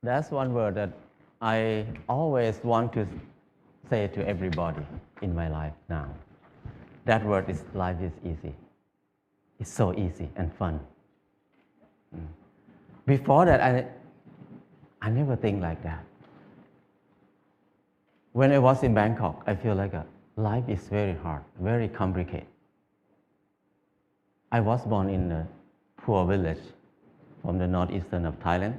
That's one word that I always want to say to everybody in my life now. That word is life is easy. It's so easy and fun. Before that, I never think like that. When I was in Bangkok, I feel like life is very hard, very complicated. I was born in a poor village from the northeastern of Thailand.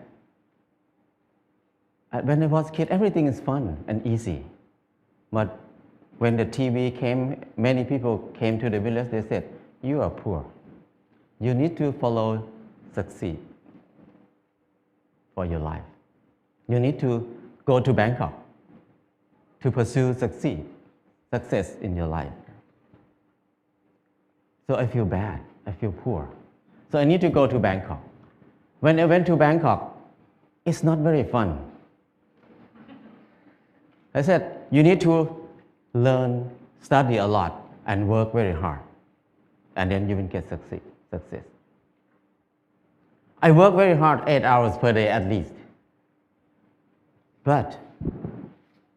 When I was a kid, everything is fun and easy. But when the TV came, many people came to the village, they said, you are poor. You need to follow succeed for your life. You need to go to Bangkok to pursue success in your life. So I feel bad, I feel poor. So I need to go to Bangkok. When I went to Bangkok, it's not very fun. I said, you need to learn, study a lot, and work very hard. And then you will get success. I work very hard, 8 hours per day at least. But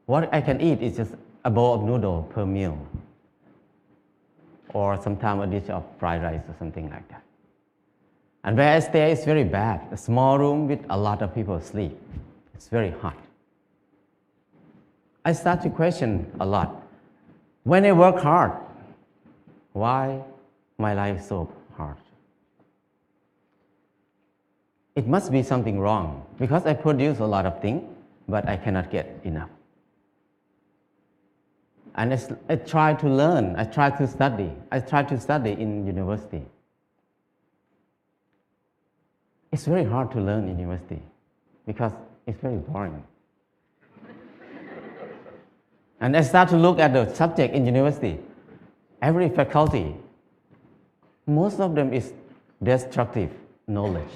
what I can eat is just a bowl of noodle per meal. Or sometimes a dish of fried rice or something like that. And where I stay is very bad. A small room with a lot of people sleep. It's very hot. I start to question a lot. When I work hard, why my life is so hard? It must be something wrong because I produce a lot of things, but I cannot get enough. And I try to learn, I try to study. I try to study in university. It's very hard to learn in university because it's very boring. And I start to look at the subject in university. Every faculty, most of them is destructive knowledge.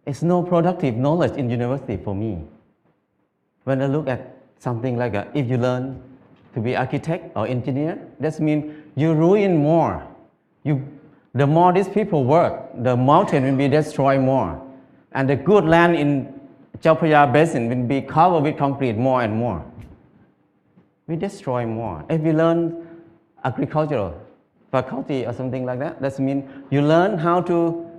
It's no productive knowledge in university for me. When I look at something like if you learn to be architect or engineer, that means you ruin more. The more these people work, the mountain will be destroyed more. And the good land in Chao Phraya Basin will be covered with concrete more and more. We destroy more. If you learn agricultural faculty or something like that, that means you learn how to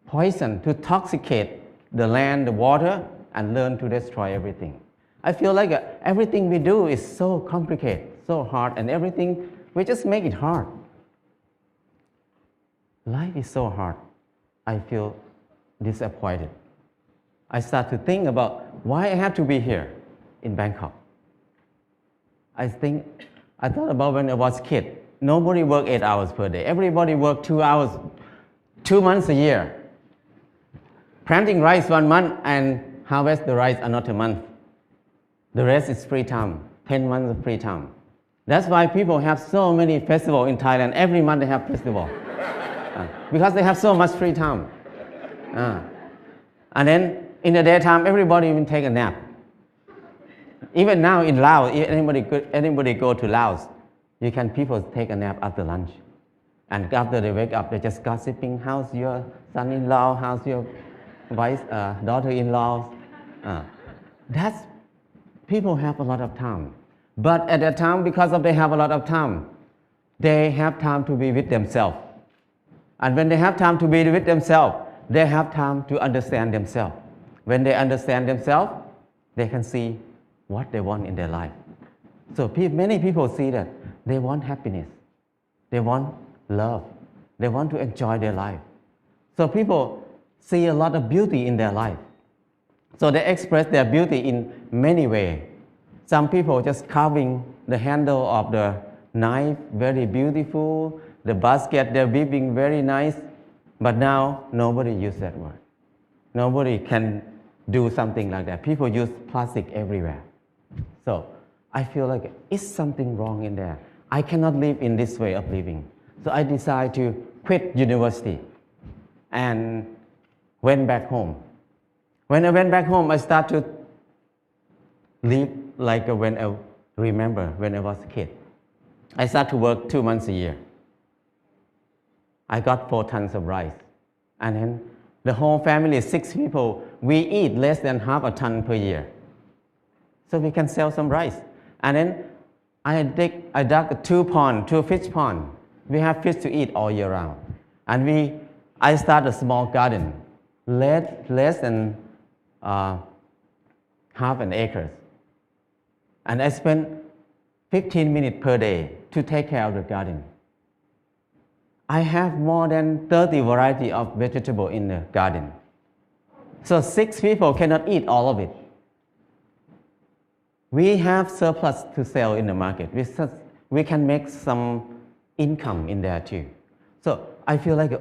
poison, to toxicate the land, the water, and learn to destroy everything. I feel like everything we do is so complicated, so hard, and everything, we just make it hard. Life is so hard. I feel disappointed. I start to think about why I have to be here in Bangkok. I thought about when I was a kid. Nobody worked 8 hours per day. Everybody worked 2 hours, 2 months a year. Planting rice 1 month and harvest the rice another month. The rest is free time, 10 months of free time. That's why people have so many festivals in Thailand. Every month they have festival. Because they have so much free time. And then in the daytime, everybody will take a nap. Even now in Laos, if anybody go to Laos, people take a nap after lunch. And after they wake up, they just gossiping, how's your son-in-law, how's your daughter-in-law. People have a lot of time. But at that time, because they have a lot of time, they have time to be with themselves. And when they have time to be with themselves, they have time to understand themselves. When they understand themselves, they can see what they want in their life. So many people see that they want happiness. They want love. They want to enjoy their life. So people see a lot of beauty in their life. So they express their beauty in many ways. Some people just carving the handle of the knife, very beautiful. The basket, they're weaving very nice. But now, nobody uses that word. Nobody can do something like that. People use plastic everywhere. So I feel like it's something wrong in there. I cannot live in this way of living. So I decided to quit university and went back home. When I went back home, I started to live like when I remember when I was a kid. I started to work 2 months a year. I got 4 tons of rice. And then The whole family, 6 people, we eat less than half a ton per year. So we can sell some rice. And then I dug 2 fish pond. We have fish to eat all year round. And I started a small garden, less than half an acre. And I spent 15 minutes per day to take care of the garden. I have more than 30 varieties of vegetable in the garden. So 6 people cannot eat all of it. We have surplus to sell in the market. We can make some income in there too. So I feel like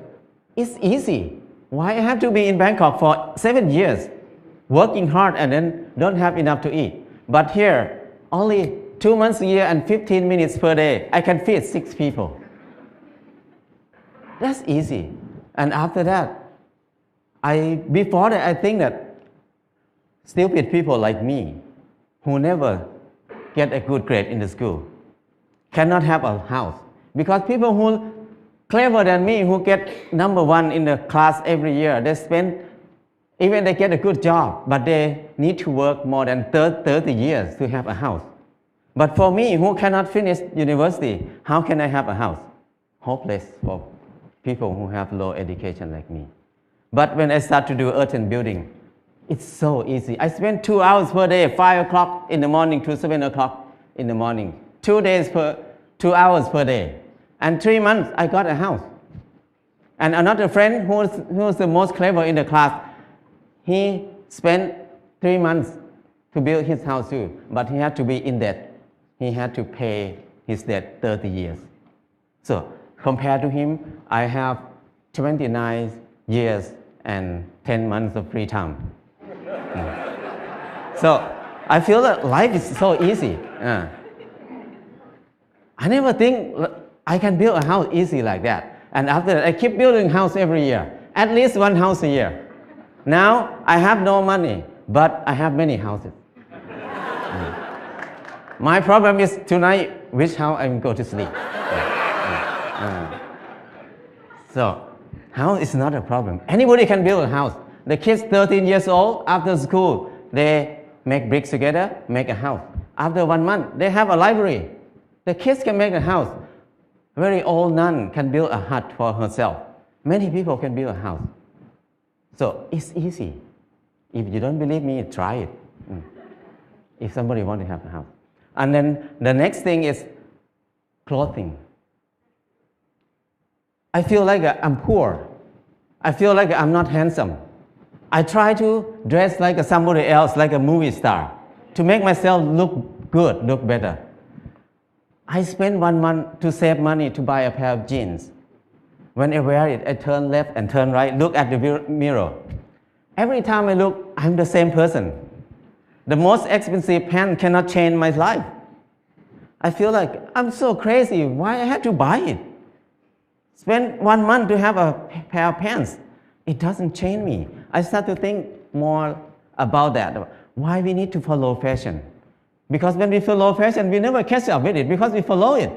it's easy. Why I have to be in Bangkok for 7 years, working hard and then don't have enough to eat? But here, only 2 months a year and 15 minutes per day, I can feed 6 people. That's easy. And after that, before that, I think that stupid people like me, who never get a good grade in the school, cannot have a house. Because people who clever than me, who get number 1 in the class every year, even they get a good job, but they need to work more than 30 years to have a house. But for me, who cannot finish university, how can I have a house? Hopeless for people who have low education like me. But when I start to do earth and building, it's so easy. I spend 2 hours per day, 5 o'clock in the morning to 7 o'clock in the morning. 2 hours per day. And 3 months, I got a house. And another friend who's the most clever in the class, he spent 3 months to build his house too, but he had to be in debt. He had to pay his debt 30 years. So compared to him, I have 29 years and 10 months of free time. So I feel that life is so easy. I never think I can build a house easy like that. And after that, I keep building house every year, at least 1 house a year. Now I have no money, but I have many houses. My problem is tonight, which house I will go to sleep. So house is not a problem. Anybody can build a house. The kids 13 years old, after school, they make bricks together, make a house. After 1 month, they have a library. The kids can make a house. Very old nun can build a hut for herself. Many people can build a house. So it's easy. If you don't believe me, try it. If somebody wants to have a house. And then the next thing is clothing. I feel like I'm poor. I feel like I'm not handsome. I try to dress like somebody else, like a movie star, to make myself look good, look better. I spend 1 month to save money to buy a pair of jeans. When I wear it, I turn left and turn right, look at the mirror. Every time I look, I'm the same person. The most expensive pants cannot change my life. I feel like I'm so crazy. Why I had to buy it? Spend 1 month to have a pair of pants. It doesn't change me. I start to think more about that. Why we need to follow fashion? Because when we follow fashion, we never catch up with it because we follow it.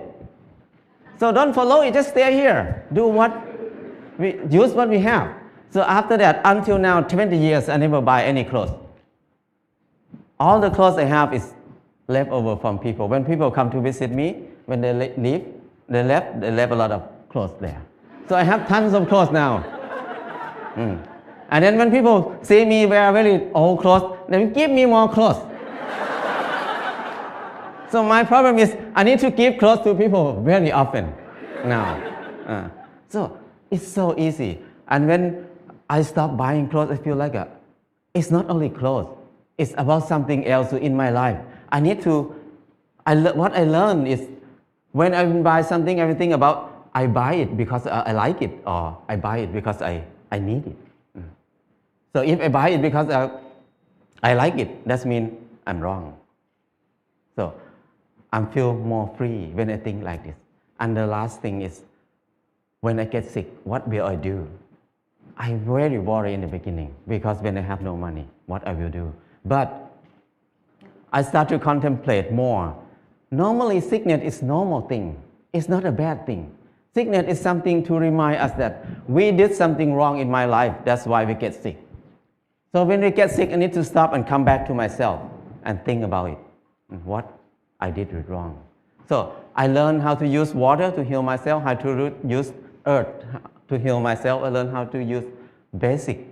So don't follow it, just stay here. Use what we have. So after that, until now, 20 years, I never buy any clothes. All the clothes I have is left over from people. When people come to visit me, when they leave, they left a lot of clothes there. So I have tons of clothes now. And then when people see me wear very old clothes, they will give me more clothes. So my problem is I need to give clothes to people very often now. So it's so easy. And when I stop buying clothes, I feel like it's not only clothes. It's about something else in my life. What I learned is when I buy something, I think about I buy it because I like it, or I buy it because I need it. So if I buy it because I like it, that means I'm wrong. So I feel more free when I think like this. And the last thing is, when I get sick, what will I do? I'm very worried in the beginning because when I have no money, what I will do. But I start to contemplate more. Normally, sickness is normal thing. It's not a bad thing. Sickness is something to remind us that we did something wrong in my life. That's why we get sick. So when we get sick, I need to stop and come back to myself and think about it. What I did wrong. So I learned how to use water to heal myself, how to use earth to heal myself. I learned how to use basic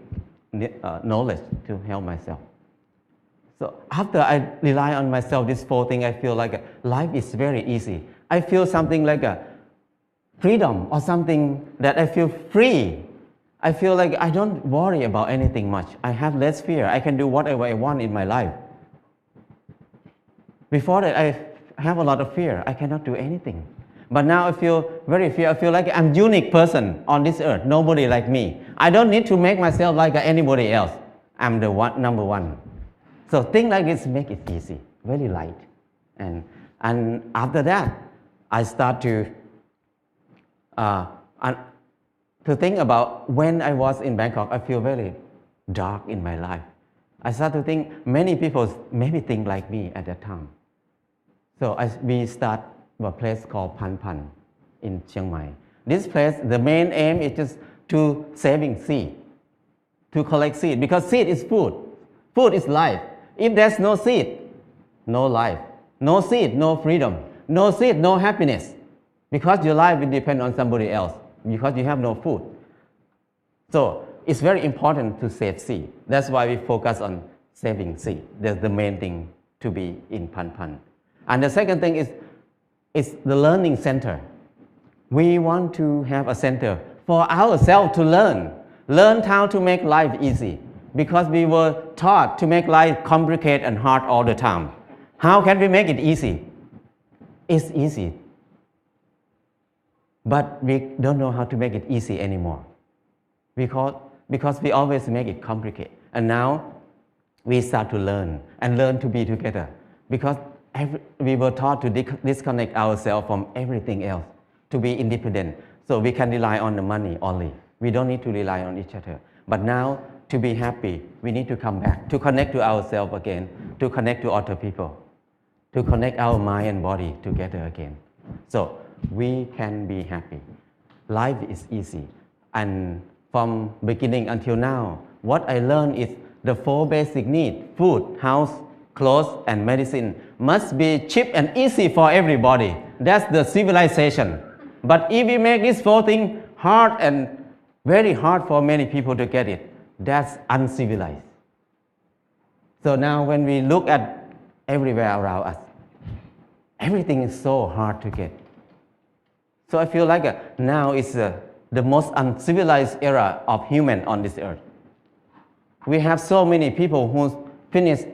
knowledge to help myself. So after I rely on myself, this 4 things, I feel like life is very easy. I feel something like a freedom or something that I feel free. I feel like I don't worry about anything much. I have less fear. I can do whatever I want in my life. Before that, I have a lot of fear. I cannot do anything. But now I feel very fear. I feel like I'm a unique person on this earth. Nobody like me. I don't need to make myself like anybody else. I'm the number one. So things like this make it easy, very light. And after that, I start to think about when I was in Bangkok, I feel very dark in my life. I start to think many people maybe think like me at that time. So we start a place called Pan Pan in Chiang Mai. This place, the main aim is just to saving seed, to collect seed, because seed is food. Food is life. If there's no seed, no life. No seed, no freedom. No seed, no happiness. Because your life will depend on somebody else, because you have no food. So it's very important to save seed. That's why we focus on saving seed. That's the main thing to be in Pan Pan. And the second thing is the learning center. We want to have a center for ourselves to learn how to make life easy, because we were taught to make life complicated and hard all the time. How can we make it easy? It's easy, but we don't know how to make it easy anymore, because we always make it complicated. And now we start to learn to be together, because we were taught to disconnect ourselves from everything else, to be independent. So we can rely on the money only. We don't need to rely on each other. But now, to be happy, we need to come back, to connect to ourselves again, to connect to other people, to connect our mind and body together again. So we can be happy. Life is easy. And from beginning until now, what I learned is the 4 basic needs, food, house, clothes, and medicine, must be cheap and easy for everybody. That's the civilization. But if we make these 4 things hard and very hard for many people to get it, that's uncivilized. So now when we look at everywhere around us, everything is so hard to get. So I feel like now is the most uncivilized era of human on this earth. We have so many people who finished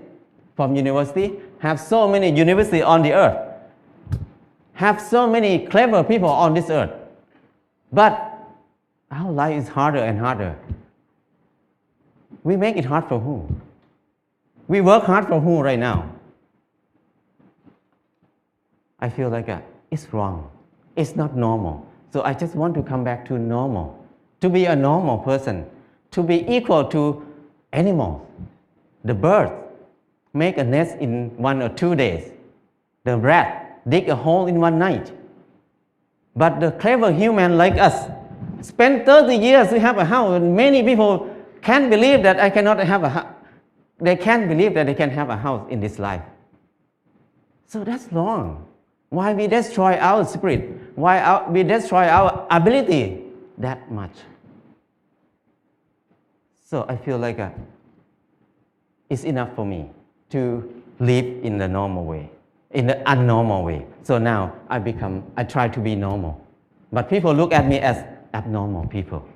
from university, have so many universities on the earth, have so many clever people on this earth. But our life is harder and harder. We make it hard for who? We work hard for who right now? I feel like it's wrong. It's not normal. So I just want to come back to normal, to be a normal person, to be equal to animals. The birds make a nest in 1 or 2 days. The rat dig a hole in 1 night. But the clever human like us spend 30 years to have a house, and many people can't believe that I cannot have a house. They can't believe that they can have a house in this life. So that's wrong. Why we destroy our spirit? Why we destroy our ability that much? So I feel like it's enough for me to live in the normal way, in the unnormal way. So now I try to be normal. But people look at me as abnormal people,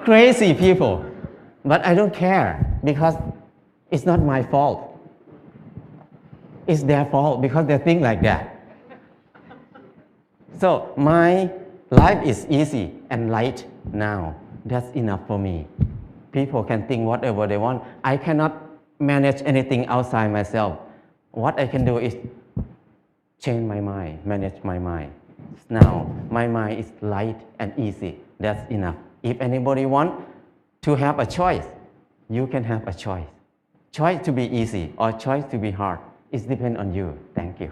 crazy people. But I don't care, because it's not my fault. It's their fault, because they think like that. So my life is easy and light now. That's enough for me. People can think whatever they want. I cannot manage anything outside myself. What I can do is change my mind, manage my mind. Now my mind is light and easy. That's enough. If anybody wants to have a choice, you can have a choice. Choice to be easy or choice to be hard. It depends on you. Thank you.